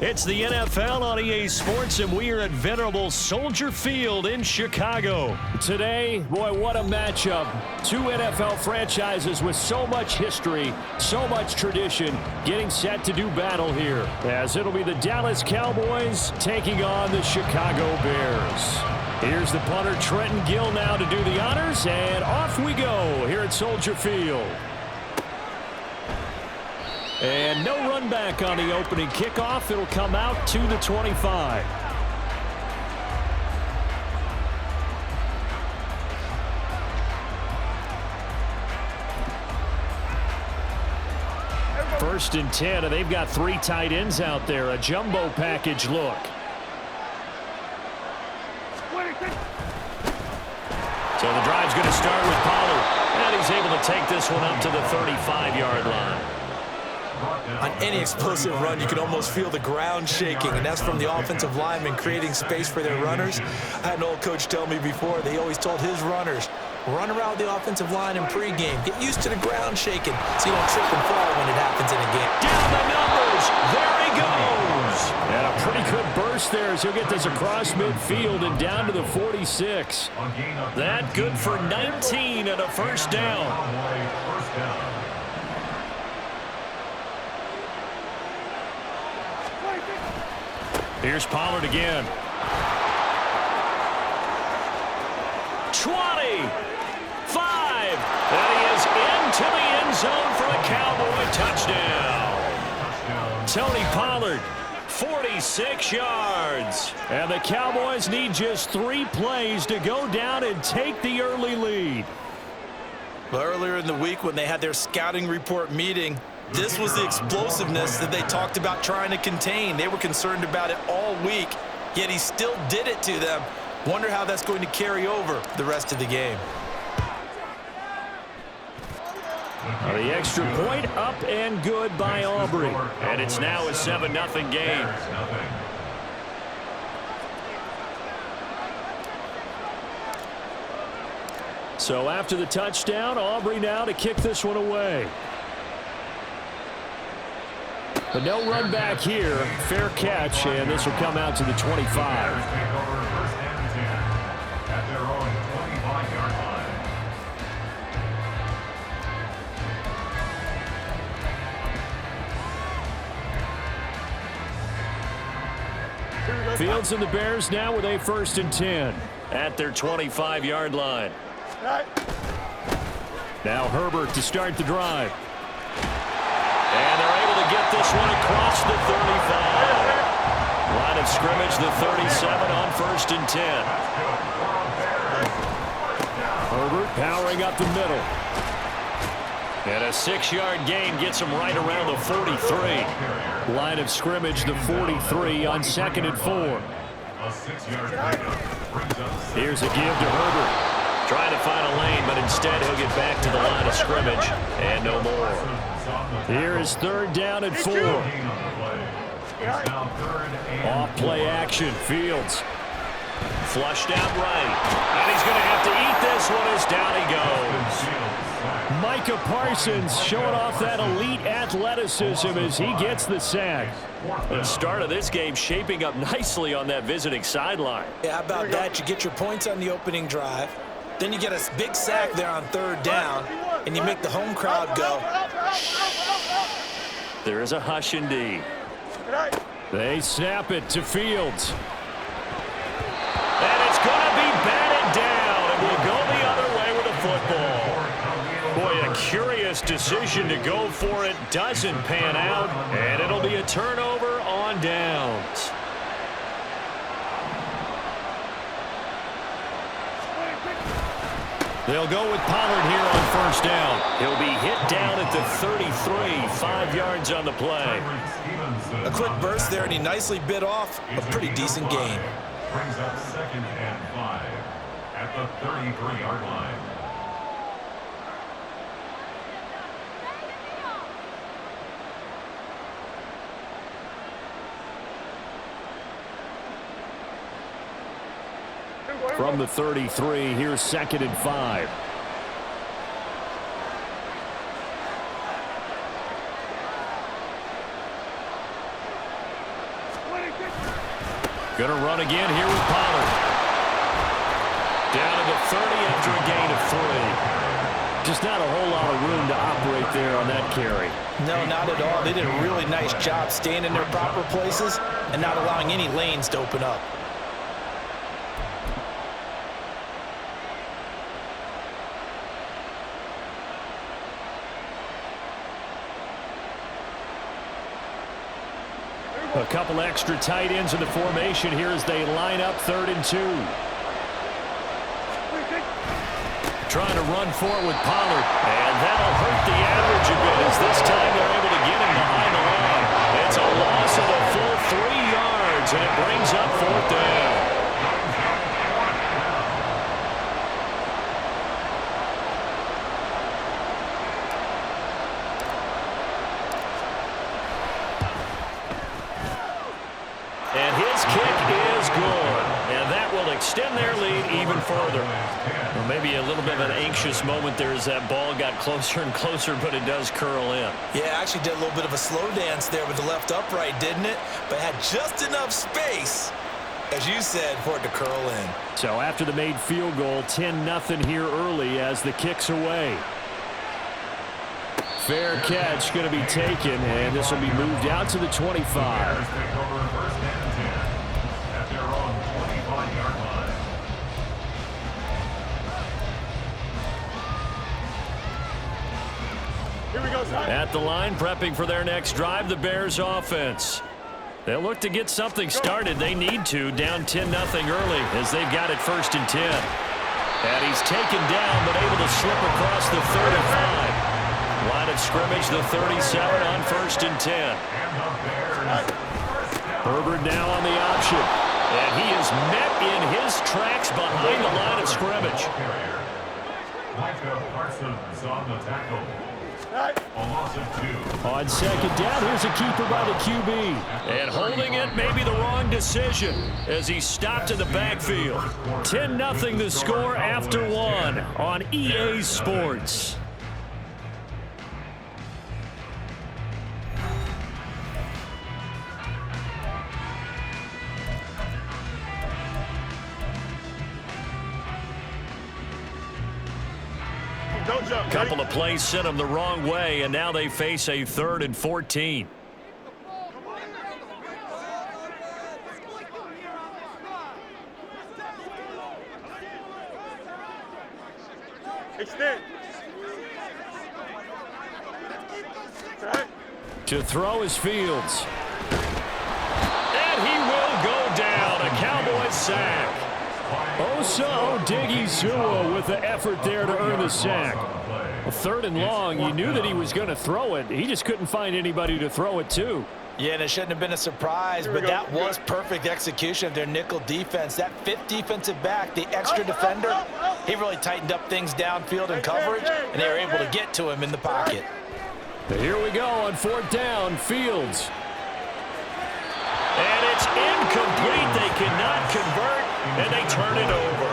It's the NFL on EA Sports, and we are at venerable Soldier Field in Chicago. Today, boy, what a matchup. Two NFL franchises with so much history, so much tradition, getting set to do battle here, as it'll be the Dallas Cowboys taking on the Chicago Bears. Here's the punter, Trenton Gill, now to do the honors, and off we go here at Soldier Field. And no run back on the opening kickoff. It'll come out to the 25. First and 10, and they've got three tight ends out there. A jumbo package look. So the drive's going to start with Pollard. And he's able to take this one up to the 35-yard line. On any explosive run, you can almost feel the ground shaking, and that's from the offensive linemen creating space for their runners. I had an old coach tell me before, they always told his runners, run around the offensive line in pregame. Get used to the ground shaking so you don't trip and fall when it happens in a game. Down the numbers. There he goes. And a pretty good burst there as he'll get this across midfield and down to the 46. That good for 19 and a first down. Here's Pollard again. 20, 5, and he is into the end zone for a Cowboy touchdown. Tony Pollard, 46 yards. And the Cowboys need just 3 plays to go down and take the early lead. Well, earlier in the week when they had their scouting report meeting, this was the explosiveness that they talked about trying to contain. They were concerned about it all week, yet he still did it to them. Wonder how that's going to carry over the rest of the game. The extra point up and good by Aubrey. And it's now a 7-0 game. So after the touchdown, Aubrey now to kick this one away. But no run back here. Fair catch, and this will come out to the 25. Fields and the Bears now with a 1st and 10 at their 25-yard line. Now Herbert to start the drive. And they're able to get this one across the 35. Line of scrimmage, the 37 on 1st and 10. Herbert powering up the middle. And a 6-yard gain gets him right around the 43. Line of scrimmage, the 43 on 2nd and 4. Here's a give to Herbert. Trying to find a lane, but instead he'll get back to the line of scrimmage. And no more. Here is 3rd down and 4. Off play action. Fields. Flushed out right. And he's going to have to eat this one as down he goes. Micah Parsons showing off that elite athleticism as he gets the sack. The start of this game shaping up nicely on that visiting sideline. Yeah, how about that? You get your points on the opening drive. Then you get a big sack there on 3rd down, and you make the home crowd go. There is a hush indeed. They snap it to Fields. And it's going to be batted down, and we'll go the other way with the football. Boy, a curious decision to go for it. Doesn't pan out, and it'll be a turnover on downs. They'll go with Pollard here on 1st down. He'll be hit down at the 33, 5 yards on the play. A quick burst there, and he nicely bit off a pretty decent gain. Brings up 2nd and 5 at the 33-yard line. From the 33, here's 2nd and 5. Going to run again here with Pollard. Down to the 30 after a gain of 3. Just not a whole lot of room to operate there on that carry. No, not at all. They did a really nice job staying in their proper places and not allowing any lanes to open up. A couple extra tight ends in the formation here as they line up 3rd and 2. Trying to run forward with Pollard, and that'll hurt the average a bit as this time they're able to get him behind the line. It's a loss of a full 3 yards, and it brings up 4th down. And his kick is good, and that will extend their lead even further. Well, maybe a little bit of an anxious moment there as that ball got closer and closer, but it does curl in. Yeah, actually did a little bit of a slow dance there with the left upright, didn't it? But had just enough space, as you said, for it to curl in. So after the made field goal, 10-0 here early as the kick's away. Fair catch going to be taken, and this will be moved out to the 25. At the line, prepping for their next drive, the Bears offense. They'll look to get something started. They need to, down 10-0 early as they've got it 1st and 10. And he's taken down, but able to slip across the 35. Line of scrimmage, the 37 on 1st and 10. Herbert now on the option. And he is met in his tracks behind the line of scrimmage. on the tackle. A loss of 2. On 2nd down, here's a keeper by the QB. And holding it may be the wrong decision as he stopped in the backfield. 10-0 the score after 1 on EA Sports. Couple of plays sent them the wrong way, and now they face a 3rd and 14. Extend. To throw is Fields. And he will go down. A Cowboys sack. Osa Odighizuwa with the effort there to earn the sack. 3rd and long, you knew that he was going to throw it. He just couldn't find anybody to throw it to. Yeah, and it shouldn't have been a surprise, but that was perfect execution of their nickel defense. That 5th defensive back, the extra defender, he really tightened up things downfield in coverage, and they were able to get to him in the pocket. Here we go on 4th down, Fields. And it's incomplete. They cannot convert, and they turn it over.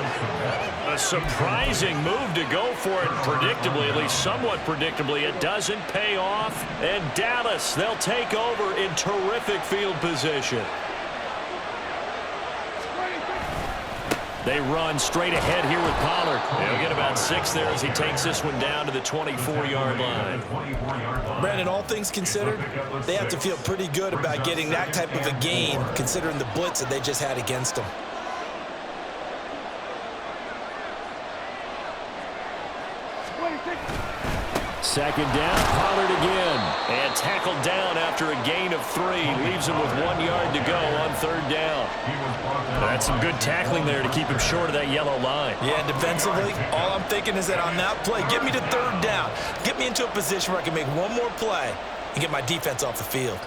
A surprising move to go for it predictably, at least somewhat predictably. It doesn't pay off, and Dallas, they'll take over in terrific field position. They run straight ahead here with Pollard. They'll get about 6 there as he takes this one down to the 24-yard line. Brandon, all things considered, they have to feel pretty good about getting that type of a gain, considering the blitz that they just had against them. Second down, Pollard again. And tackled down after a gain of 3. Leaves him with 1 yard to go on 3rd down. That's some good tackling there to keep him short of that yellow line. Yeah, defensively, all I'm thinking is that on that play, get me to 3rd down. Get me into a position where I can make one more play and get my defense off the field.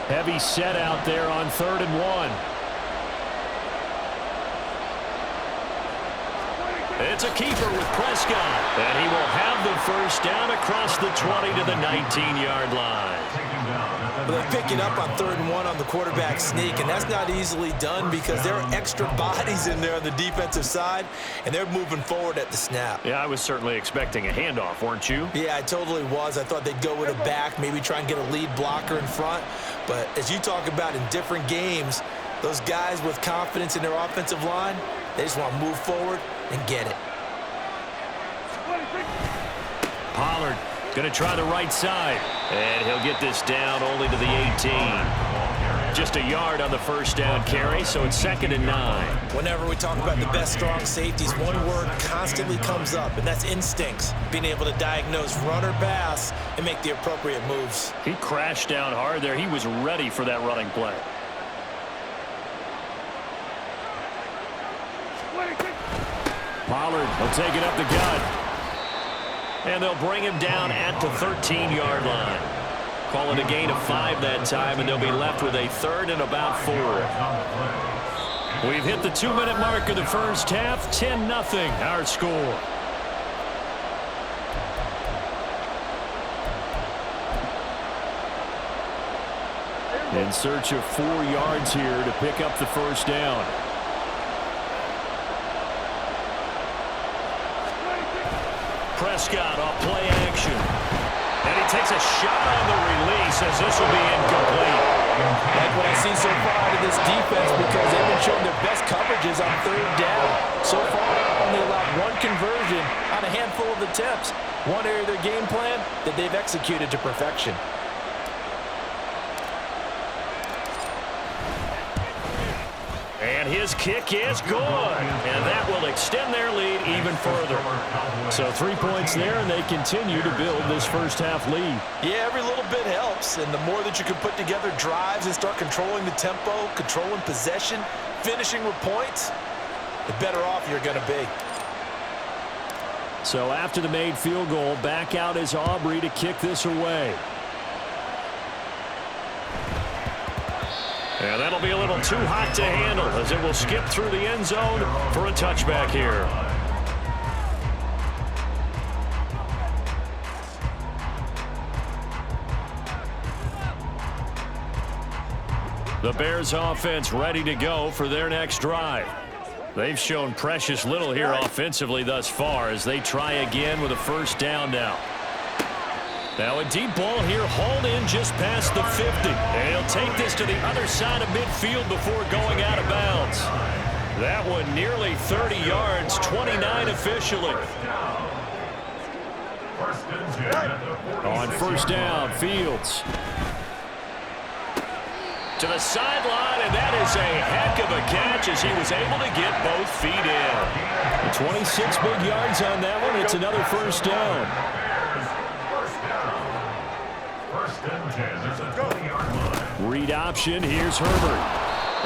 Heavy set out there on 3rd and 1. It's a keeper with Prescott, and he will have the 1st down across the 20 to the 19-yard line. Well, they pick it up on 3rd and 1 on the quarterback sneak, and that's not easily done because there are extra bodies in there on the defensive side, and they're moving forward at the snap. Yeah, I was certainly expecting a handoff, weren't you? Yeah, I totally was. I thought they'd go with a back, maybe try and get a lead blocker in front. But as you talk about in different games, those guys with confidence in their offensive line, they just want to move forward and get it. Pollard going to try the right side. And he'll get this down only to the 18. Just a yard on the first down carry, so it's 2nd and 9. Whenever we talk about the best strong safeties, one word constantly comes up, and that's instincts. Being able to diagnose run or pass and make the appropriate moves. He crashed down hard there. He was ready for that running play. Pollard will take it up the gut. And they'll bring him down at the 13-yard line. Call it a gain of 5 that time, and they'll be left with a 3rd and about 4. We've hit the 2-minute mark of the first half. 10-0 our score. In search of 4 yards here to pick up the first down. Prescott off play action. And he takes a shot on the release as this will be incomplete. Like what I've seen so far out of this defense because they've been showing their best coverages on 3rd down. So far, only allowed 1 conversion on a handful of attempts. One area of their game plan that they've executed to perfection. And his kick is good. And that will extend their lead even further. So 3 points there, and they continue to build this first half lead. Yeah, every little bit helps. And the more that you can put together drives and start controlling the tempo, controlling possession, finishing with points, the better off you're going to be. So after the made field goal, back out is Aubrey to kick this away. And that'll be a little too hot to handle as it will skip through the end zone for a touchback here. The Bears offense ready to go for their next drive. They've shown precious little here offensively thus far as they try again with a first down now. Now a deep ball here hauled in just past the 50. And he'll take this to the other side of midfield before going out of bounds. That one nearly 30 yards, 29 officially. On first down, Fields. To the sideline, and that is a heck of a catch as he was able to get both feet in. 26 big yards on that one. It's another first down. Read option. Here's Herbert.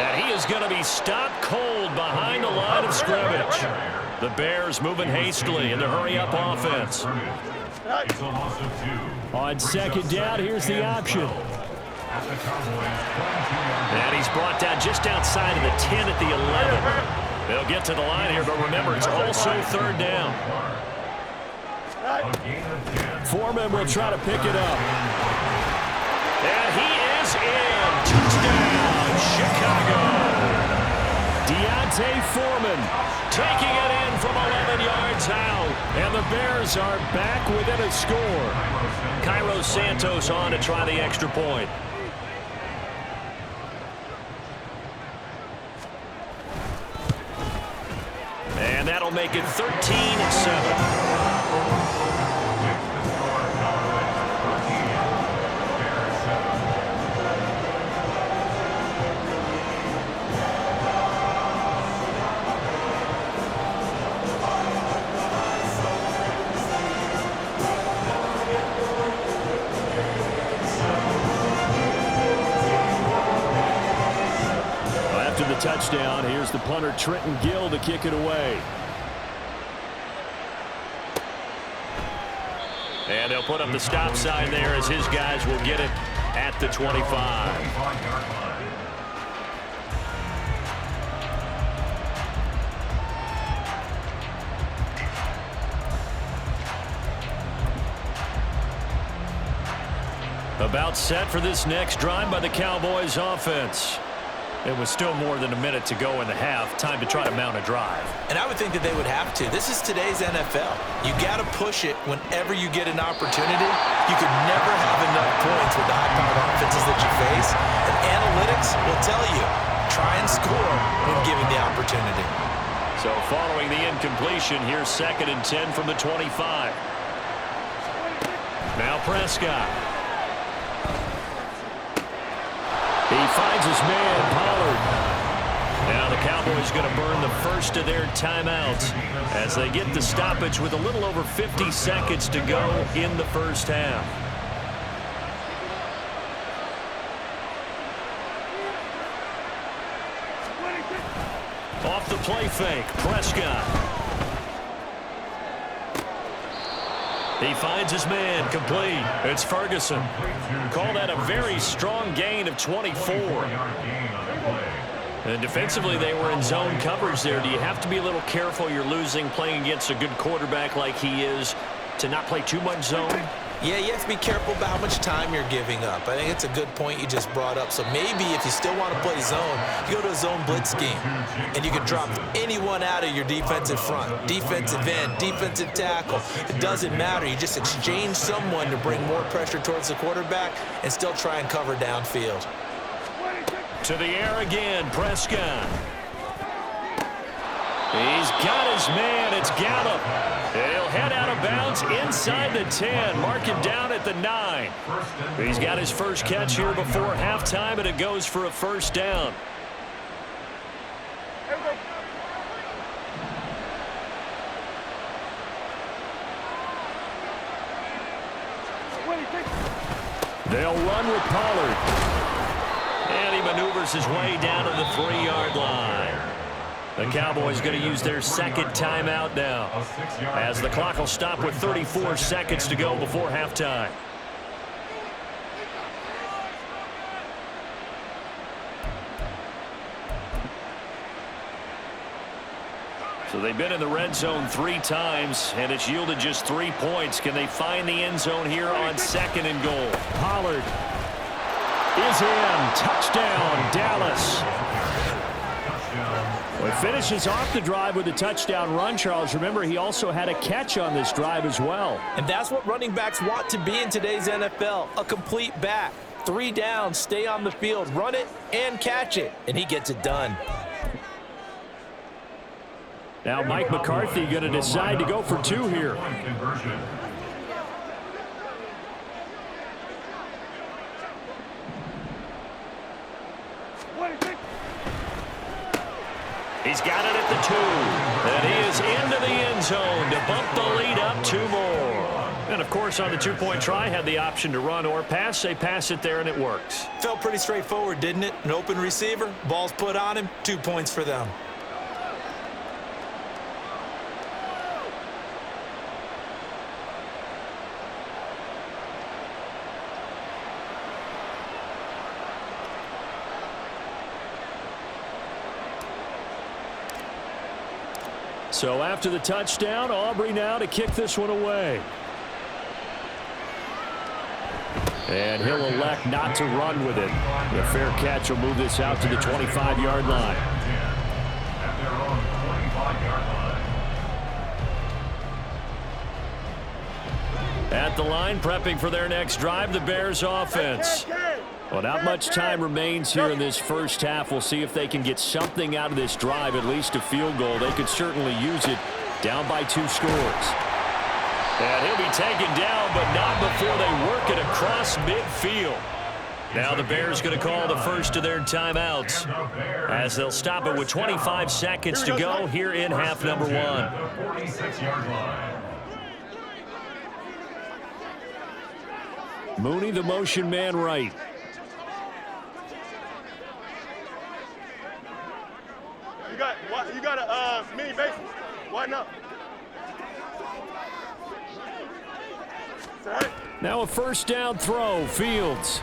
And he is going to be stopped cold behind the line of scrimmage. The Bears moving hastily in the hurry-up offense. On second down, here's the option. And he's brought down just outside of the 10 at the 11. They'll get to the line here, but remember, it's also third down. Foreman will try to pick it up. And he is in. Touchdown, Chicago. Deontay Foreman taking it in from 11 yards out. And the Bears are back within a score. Cairo Santos on to try the extra point. And that'll make it 13-7. Touchdown. Here's the punter, Trenton Gill, to kick it away. And they'll put up the stop sign there as his guys will get it at the 25. About set for this next drive by the Cowboys offense. It was still more than a minute to go in the half. Time to try to mount a drive. And I would think that they would have to. This is today's NFL. You got to push it whenever you get an opportunity. You could never have enough points with the high-powered offenses that you face. And analytics will tell you, try and score when given the opportunity. So following the incompletion, here's 2nd and 10 from the 25. Now Prescott. He finds his man, Pollard. Now the Cowboys going to burn the first of their timeouts as they get the stoppage with a little over 50 seconds to go in the first half. Off the play fake, Prescott. He finds his man, complete. It's Ferguson. Call that a very strong gain of 24. And defensively, they were in zone coverage there. Do you have to be a little careful? You're losing playing against a good quarterback like he is to not play too much zone? Yeah, you have to be careful about how much time you're giving up. I think it's a good point you just brought up. So maybe if you still want to play zone, you go to a zone blitz scheme. And you can drop anyone out of your defensive front. Defensive end, defensive tackle. It doesn't matter. You just exchange someone to bring more pressure towards the quarterback and still try and cover downfield. To the air again, Prescott. He's got his man. It's Gallup. And he'll head out of bounds inside the 10. Mark him down at the 9. He's got his first catch here before halftime, and it goes for a first down. They'll run with Pollard. And he maneuvers his way down to the 3-yard line. The Cowboys going to use their second timeout now, as the clock will stop with 34 seconds to go before halftime. So they've been in the red zone 3 times, and it's yielded just 3 points. Can they find the end zone here on 2nd and goal? Pollard is in. Touchdown, Dallas. Well, he finishes off the drive with a touchdown run, Charles. Remember, he also had a catch on this drive as well. And that's what running backs want to be in today's NFL, a complete back. 3 down, stay on the field, run it and catch it, and he gets it done. Now Mike McCarthy going to decide to go for 2 here. He's got it at the 2. And he is into the end zone to bump the lead up 2 more. And, of course, on the 2-point try, had the option to run or pass. They pass it there, and it works. Felt pretty straightforward, didn't it? An open receiver, ball's put on him, 2 points for them. So after the touchdown, Aubrey now to kick this one away. And he'll elect not to run with it. The fair catch will move this out to the 25-yard line. At the line, prepping for their next drive, the Bears offense. Well, not much time remains here in this first half. We'll see if they can get something out of this drive, at least a field goal. They could certainly use it, down by 2 scores. And he'll be taken down, but not before they work it across midfield. Now the Bears going to call the first of their timeouts, as they'll stop it with 25 seconds to go here in half number 1. Mooney, the motion man right. You got a mini bases. Why not? Now a first down throw, Fields.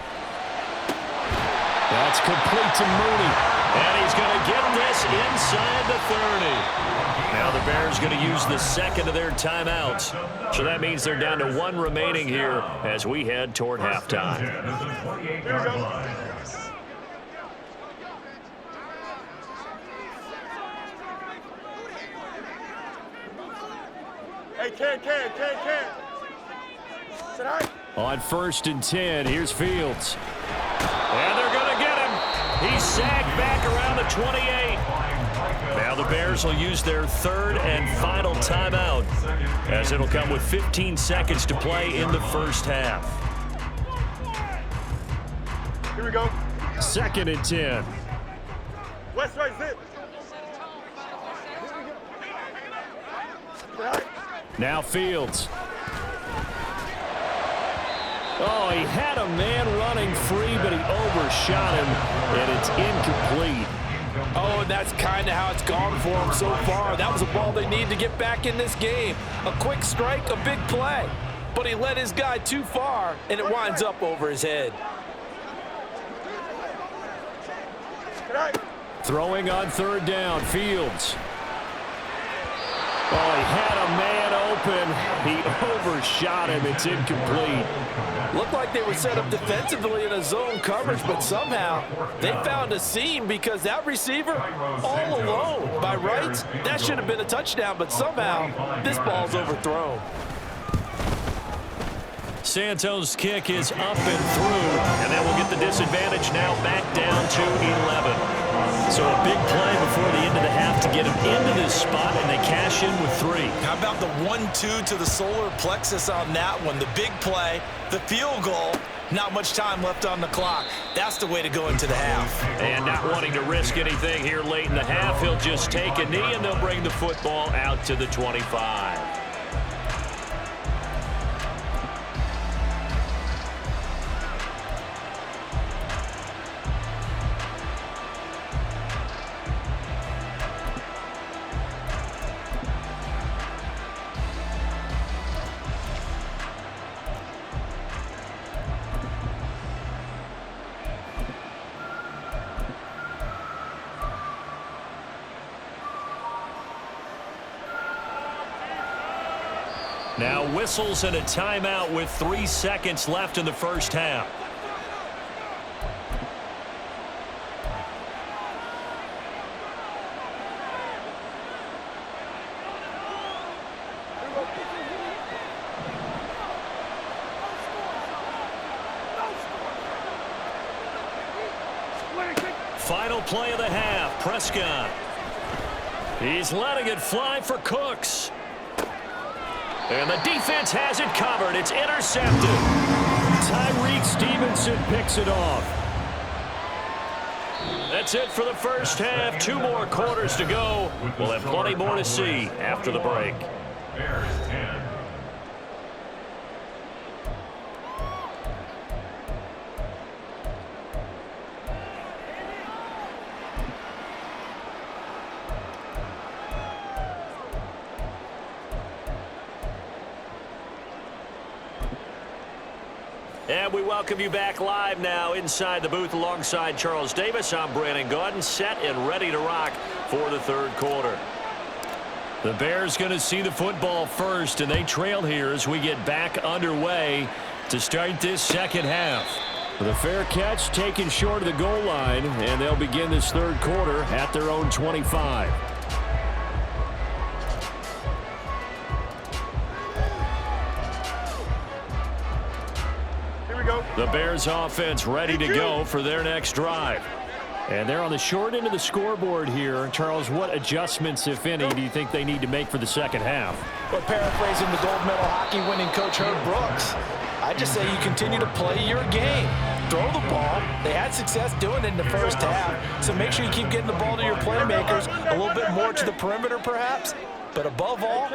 That's complete to Mooney. And he's going to get this inside the 30. Now the Bears going to use the second of their timeouts. So that means they're down to 1 remaining here as we head toward halftime. Hey, Ken. Tonight. On 1st and 10, here's Fields. And they're going to get him. He's sagged back around the 28. Now the Bears will use their 3rd and final timeout as it'll come with 15 seconds to play in the first half. Here we go. 2nd and 10. West right zip. Tonight. Now Fields. Oh, he had a man running free, but he overshot him, and it's incomplete. Oh, and that's kind of how it's gone for him so far. That was a ball they need to get back in this game. A quick strike, a big play. But he led his guy too far, and it winds up over his head. Tonight. Throwing on 3rd down, Fields. Oh, he had a man open. He overshot him. It's incomplete. Looked like they were set up defensively in a zone coverage, but somehow they found a seam because that receiver all alone. By rights, that should have been a touchdown, but somehow this ball's overthrown. Santos' kick is up and through, and that will get the disadvantage now back down to 11. So a big play before the end of the half to get him into this spot, and they cash in with 3. How about the 1-2 to the solar plexus on that one? The big play, the field goal, not much time left on the clock. That's the way to go into the half. And not wanting to risk anything here late in the half, he'll just take a knee, and they'll bring the football out to the 25. Now whistles and a timeout with 3 seconds left in the first half. Final play of the half, Prescott. He's letting it fly for Cooks. And the defense has it covered. It's intercepted. Tyreek Stevenson picks it off. That's it for the first half. 2 more quarters to go. We'll have plenty more to see after the break. Bears 10. And we welcome you back live now inside the booth alongside Charles Davis. I'm Brandon Gaudin, set and ready to rock for the 3rd quarter. The Bears going to see the football first, and they trail here as we get back underway to start this second half. The fair catch taken short of the goal line, and they'll begin this 3rd quarter at their own 25. The Bears offense ready to go for their next drive. And they're on the short end of the scoreboard here. Charles, what adjustments, if any, do you think they need to make for the second half? Well, paraphrasing the gold medal hockey winning coach Herb Brooks, I just say you continue to play your game. Throw the ball. They had success doing it in the first half, so make sure you keep getting the ball to your playmakers, a little bit more to the perimeter perhaps, but above all,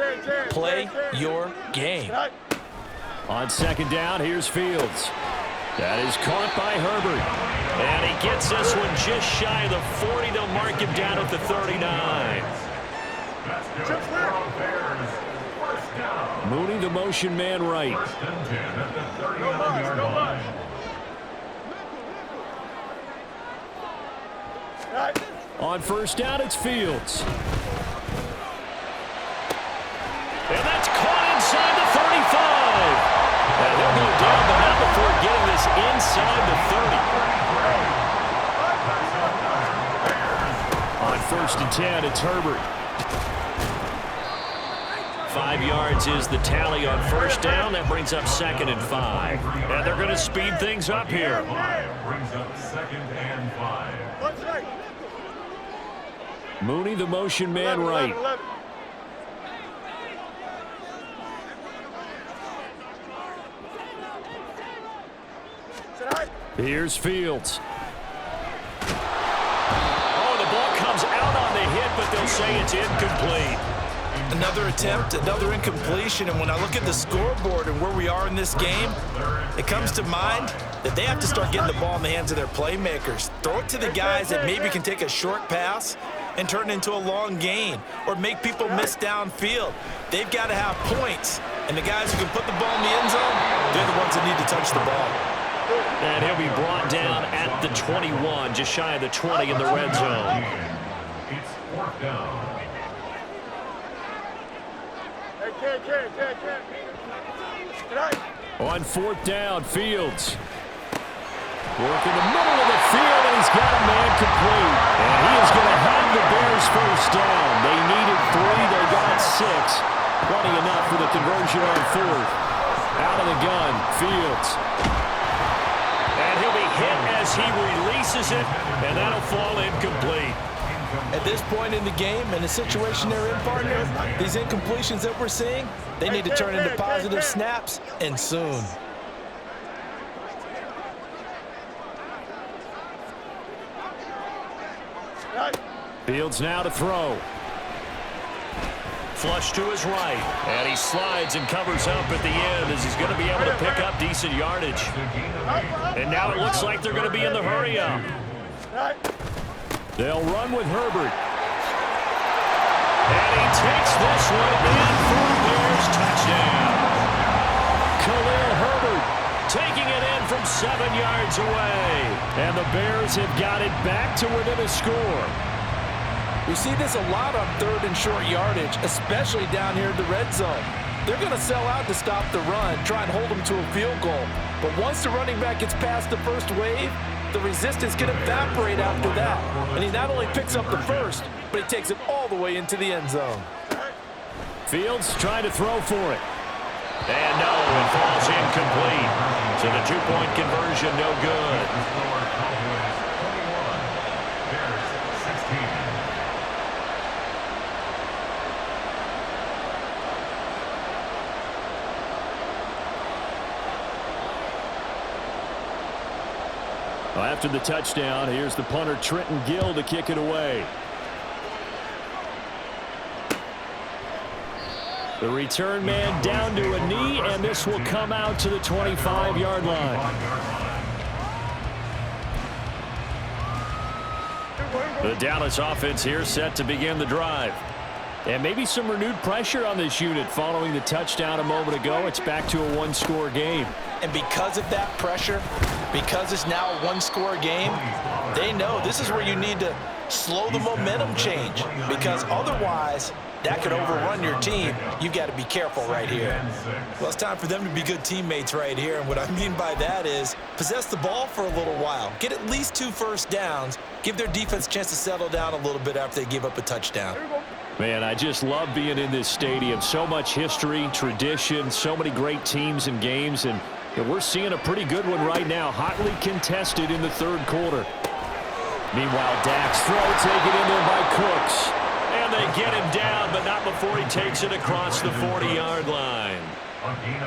play your game. On 2nd down, here's Fields. That is caught by Herbert. And he gets this one just shy of the 40. They'll mark him down at the 39. Mooney, the motion man right. On first down, it's Fields. And that's caught inside the 35. And he'll go down, but not before getting this inside the 30. On first and 10, it's Herbert. 5 yards is the tally on first down. That brings up 2nd and 5. And they're going to speed things up here. Brings up 2nd and 5. Mooney, the motion man, right. Here's Fields. Oh, the ball comes out on the hit, but they'll say it's incomplete. Another attempt, another incompletion, and when I look at the scoreboard and where we are in this game, it comes to mind that they have to start getting the ball in the hands of their playmakers. Throw it to the guys that maybe can take a short pass and turn it into a long gain or make people miss downfield. They've got to have points, and the guys who can put the ball in the end zone, they're the ones that need to touch the ball. And he'll be brought down at the 21, just shy of the 20 in the red zone. It's 4th down. On 4th down, Fields. Working the middle of the field, and he's got a man complete. And he is going to have the Bears first down. They needed 3, they got 6. Plenty enough for the conversion on 4th. Out of the gun, Fields. And he'll be hit as he releases it, and that'll fall incomplete. At this point in the game, and the situation they're in, partner, these incompletions that we're seeing, they need to turn into positive snaps, and soon. Fields now to throw. Flush to his right, and he slides and covers up at the end as he's going to be able to pick up decent yardage. And now it looks like they're going to be in the hurry up. They'll run with Herbert. And he takes this one in for a Bears touchdown. Khalil Herbert Taking it in from 7 yards away. And the Bears have got it back to within a score. We see this a lot on 3rd and short yardage, especially down here in the red zone. They're going to sell out to stop the run, try and hold them to a field goal. But once the running back gets past the first wave, the resistance can evaporate after that. And he not only picks up the first, but he takes it all the way into the end zone. Fields trying to throw for it. And no, it falls incomplete. So the 2-point conversion, no good. Well, after the touchdown, here's the punter Trenton Gill to kick it away. The return man down to a knee, and this will come out to the 25-yard line. The Dallas offense here set to begin the drive. And maybe some renewed pressure on this unit following the touchdown a moment ago. It's back to a 1-score game. And because of that pressure, because it's now a 1-score game, they know this is where you need to slow the momentum change, because otherwise that could overrun your team. You've got to be careful right here. Well, it's time for them to be good teammates right here, and what I mean by that is possess the ball for a little while, get at least 2 first downs, give their defense a chance to settle down a little bit after they give up a touchdown. Man, I just love being in this stadium. So much history, tradition, so many great teams and games, and we're seeing a pretty good one right now, hotly contested in the 3rd quarter. Meanwhile, Dak's throw taken in there by Cooks. And they get him down, but not before he takes it across the 40-yard line.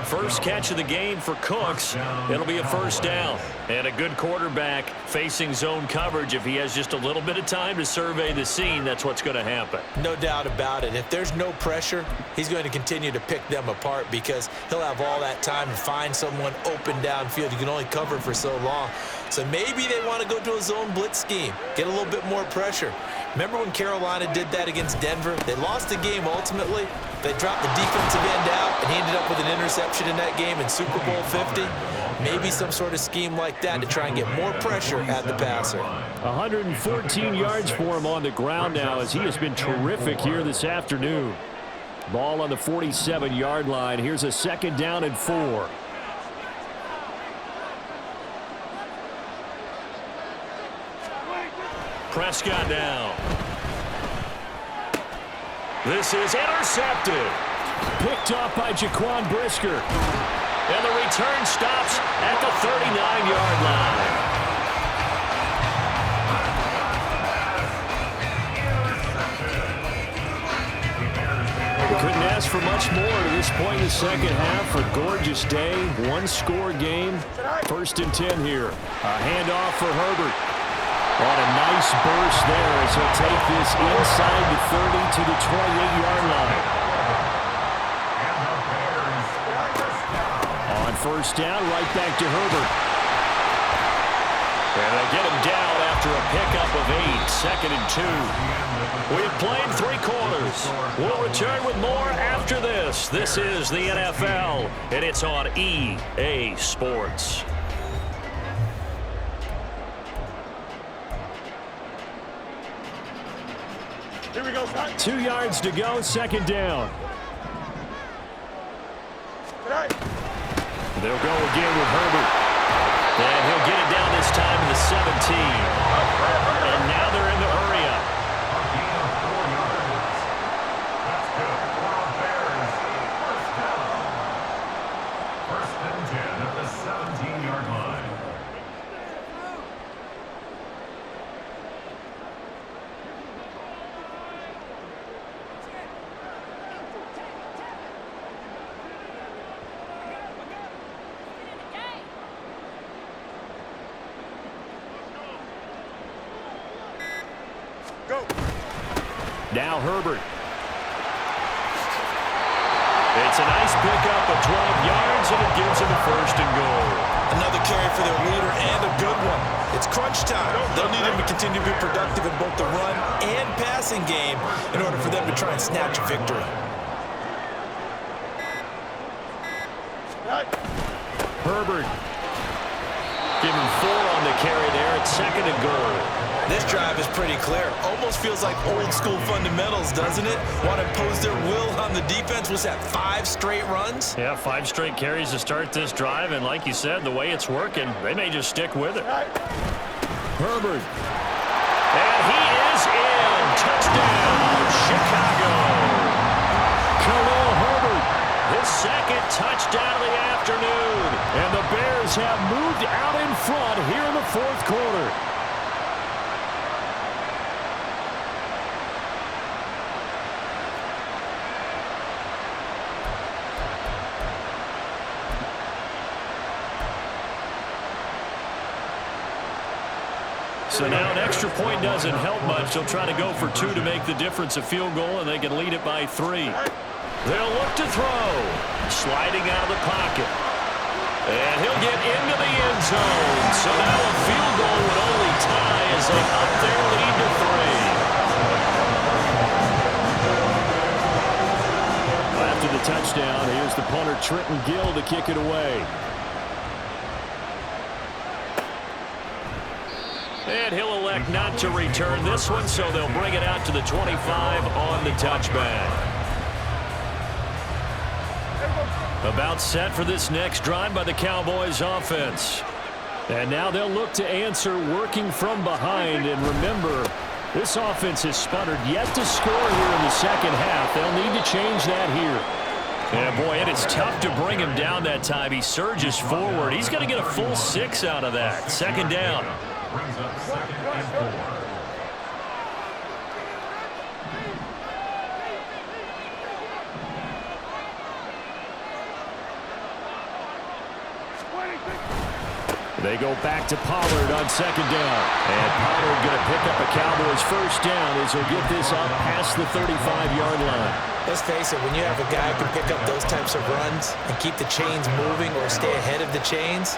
First catch of the game for Cooks. It'll be a first down. And a good quarterback facing zone coverage. If he has just a little bit of time to survey the scene, that's what's going to happen. No doubt about it. If there's no pressure, he's going to continue to pick them apart because he'll have all that time to find someone open downfield. You can only cover for so long. So maybe they want to go to a zone blitz scheme, get a little bit more pressure. Remember when Carolina did that against Denver? They lost the game ultimately, They dropped the defensive end out, and he ended up with an interception in that game in Super Bowl 50. Maybe some sort of scheme like that to try and get more pressure at the passer. 114 yards for him on the ground now as he has been terrific here this afternoon. Ball on the 47-yard line. Here's a 2nd down and 4. Prescott now. This is intercepted. Picked off by Jaquan Brisker. And the return stops at the 39-yard line. Couldn't ask for much more to this point in the second half. A gorgeous day, one-score game. 1st and 10 here. A handoff for Herbert. What a nice burst there as he'll take this inside the 30 to the 28-yard line. On 1st down, right back to Herbert. And they'll get him down after a pickup of 8. 2nd and 2. We've played 3 quarters. We'll return with more after this. This is the NFL, and it's on EA Sports. Here we go, Scott. 2 yards to go, 2nd down. They'll go again with Herbert. And he'll get it down this time to the 17. And now they're in the hurry up. That's good. Bears. 1st down. 1st and 10 at the 17-yard line. Now Herbert. It's a nice pickup of 12 yards, and it gives him a 1st and goal. Another carry for their leader and a good one. It's crunch time. They'll need him to continue to be productive in both the run and passing game in order for them to try and snatch a victory. Herbert. Give him 4 on the carry there. It's 2nd and goal. This drive is pretty clear. Almost feels like old school fundamentals, doesn't it? Want to impose their will on the defense. Was that 5 straight runs? Yeah, 5 straight carries to start this drive, and like you said, the way it's working, they may just stick with it. Herbert. And he is in. Touchdown, Chicago. Khalil Herbert. His 2nd touchdown of the afternoon. And the Bears have moved out in front here in the 4th quarter. So now an extra point doesn't help much. They'll try to go for 2 to make the difference a field goal, and they can lead it by 3. They'll look to throw. Sliding out of the pocket. And he'll get into the end zone. So now a field goal would only tie as they up their lead to 3. After the touchdown, here's the punter Trenton Gill to kick it away. And he'll elect not to return this one, so they'll bring it out to the 25 on the touchback. About set for this next drive by the Cowboys offense. And now they'll look to answer working from behind. And remember, this offense has sputtered yet to score here in the second half. They'll need to change that here. Yeah, boy, and it's tough to bring him down that time. He surges forward. He's going to get a full 6 out of that. 2nd down. Brings up 2nd and 4. They go back to Pollard on 2nd down. And Pollard going to pick up a Cowboys 1st down as he'll get this up past the 35-yard line. Let's face it, when you have a guy who can pick up those types of runs and keep the chains moving or stay ahead of the chains,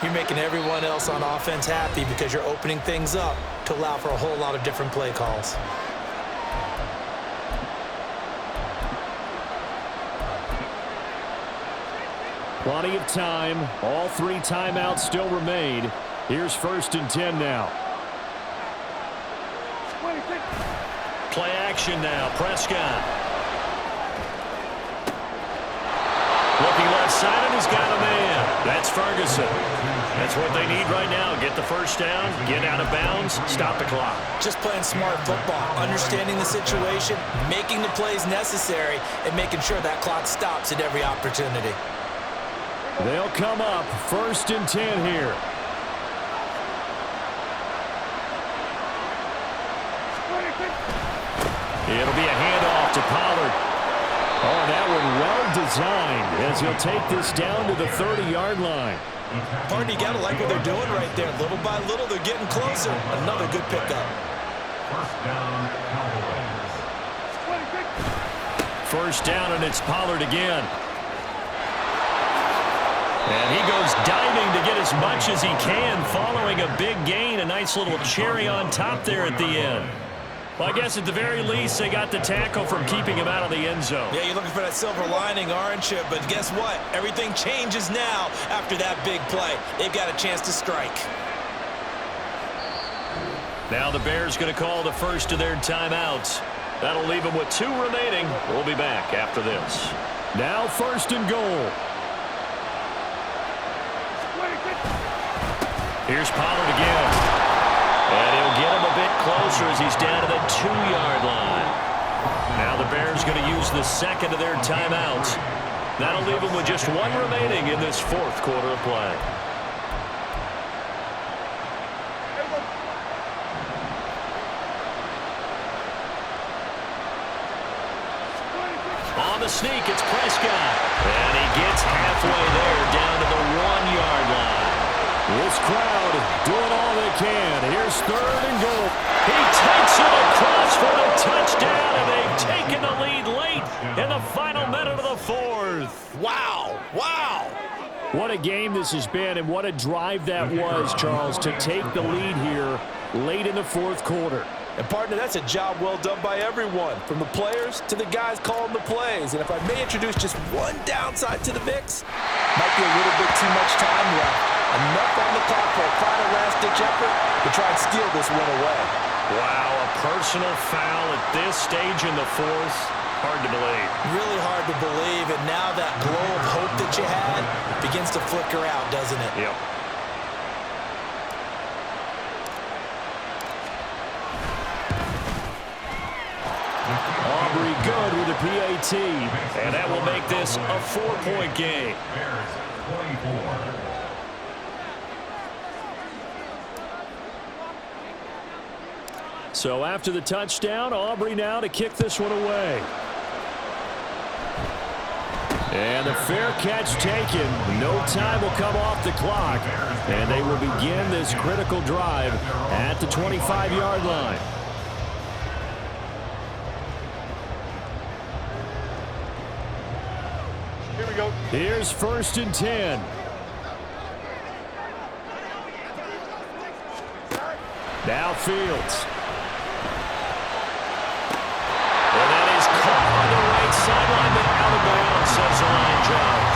you're making everyone else on offense happy because you're opening things up to allow for a whole lot of different play calls. Plenty of time. All 3 timeouts still remain. Here's 1st and 10 now. Play action now. Prescott. Looking left side, and he's got a man. That's Ferguson. That's what they need right now. Get the first down, get out of bounds, stop the clock. Just playing smart football, understanding the situation, making the plays necessary, and making sure that clock stops at every opportunity. They'll come up 1st and 10 here. It'll be a handoff to Pollard. Oh, that one well designed as he'll take this down to the 30-yard line. Partner, you got to like what they're doing right there. Little by little, they're getting closer. Another good pickup. First down, Cowboys. First down, and it's Pollard again. And he goes diving to get as much as he can, following a big gain. A nice little cherry on top there at the end. Well, I guess at the very least, they got the tackle from keeping him out of the end zone. Yeah, you're looking for that silver lining, aren't you? But guess what? Everything changes now after that big play. They've got a chance to strike. Now the Bears going to call the first of their timeouts. That'll leave them with 2 remaining. We'll be back after this. Now 1st and goal. Here's Pollard again. And he'll get him a bit closer as he's down to the 2-yard line. Now the Bears going to use the second of their timeouts. That'll leave them with just 1 remaining in this 4th quarter of play. On the sneak, it's Prescott. And he gets halfway there down to the 1-yard line. This crowd doing all they can. Here's 3rd and goal. He takes it across for the touchdown, and they've taken the lead late in the final minute of the 4th. Wow. Wow. What a game this has been, and what a drive that was, Charles, to take the lead here late in the 4th quarter. And, partner, that's a job well done by everyone, from the players to the guys calling the plays. And if I may introduce just one downside to the mix, might be a little bit too much time left. Enough on the clock for a final last-ditch effort to try and steal this one away. Wow, a personal foul at this stage in the 4th. Hard to believe. Really hard to believe, and now that glow of hope that you had begins to flicker out, doesn't it? Yep. Aubrey good with a PAT. And that will make this a 4-point game. Bears 24. So after the touchdown, Aubrey now to kick this one away. And the fair catch taken. No time will come off the clock. And they will begin this critical drive at the 25-yard line. Here we go. Here's 1st and 10. Now Fields. And that is caught on the right sideline, but out of bounds, says the line judge.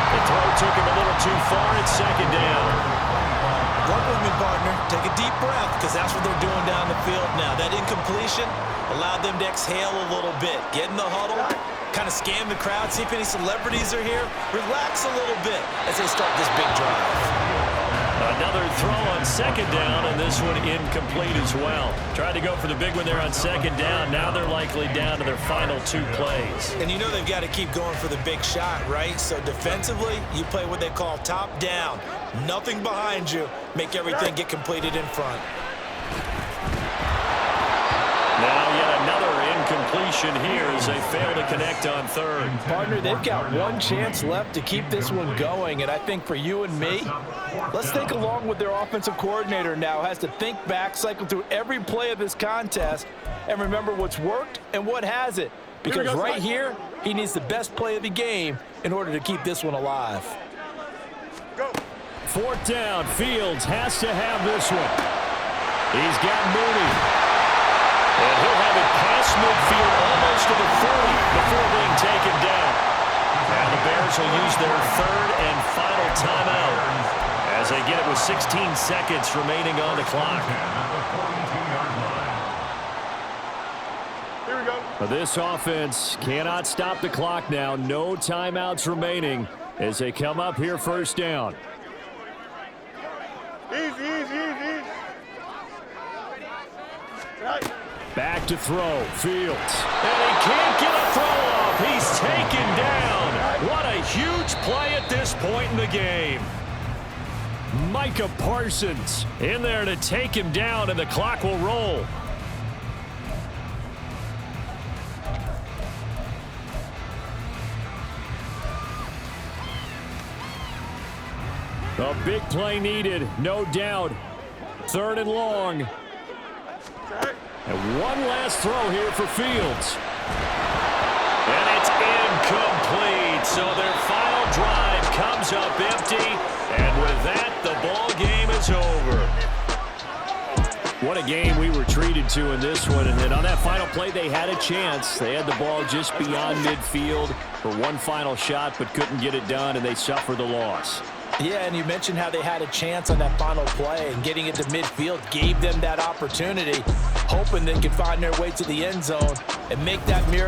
The throw took him a little too far. It's 2nd down. Work with me, partner. Take a deep breath, because that's what they're doing down the field now. That incompletion allowed them to exhale a little bit. Get in the huddle, kind of scan the crowd, see if any celebrities are here. Relax a little bit as they start this big drive. Another throw on 2nd down, and this one incomplete as well. Tried to go for the big one there on 2nd down. Now they're likely down to their final 2 plays. And you know they've got to keep going for the big shot, right? So defensively, you play what they call top down. Nothing behind you. Make everything get completed in front. Now yet another incompletion here as they fail to connect on 3rd. Partner, they've got one chance left to keep this one going, and I think for you and me, let's think along with their offensive coordinator now. Has to think back, cycle through every play of this contest, and remember what's worked and what hasn't. Because right here, he needs the best play of the game in order to keep this one alive. Go. 4th down. Fields has to have this one. He's got Mooney. And he'll have it past midfield almost to the 40 before being taken down. Now the Bears will use their 3rd get it with 16 seconds remaining on the clock. Here we go. This offense cannot stop the clock now. No timeouts remaining as they come up here first down. Easy, easy, easy. Right. Back to throw. Fields. And he can't get a throw off. He's taken down. What a huge play at this point in the game. Micah Parsons in there to take him down, and the clock will roll. A big play needed, no doubt. 3rd and long. And one last throw here for Fields. And it's incomplete. So their final drive comes up empty. And with that, the ball game is over. What a game we were treated to in this one. And then on that final play, they had a chance. They had the ball just beyond midfield for one final shot, but couldn't get it done, and they suffer the loss. Yeah, and you mentioned how they had a chance on that final play, and getting it to midfield gave them that opportunity, hoping they could find their way to the end zone and make that miracle.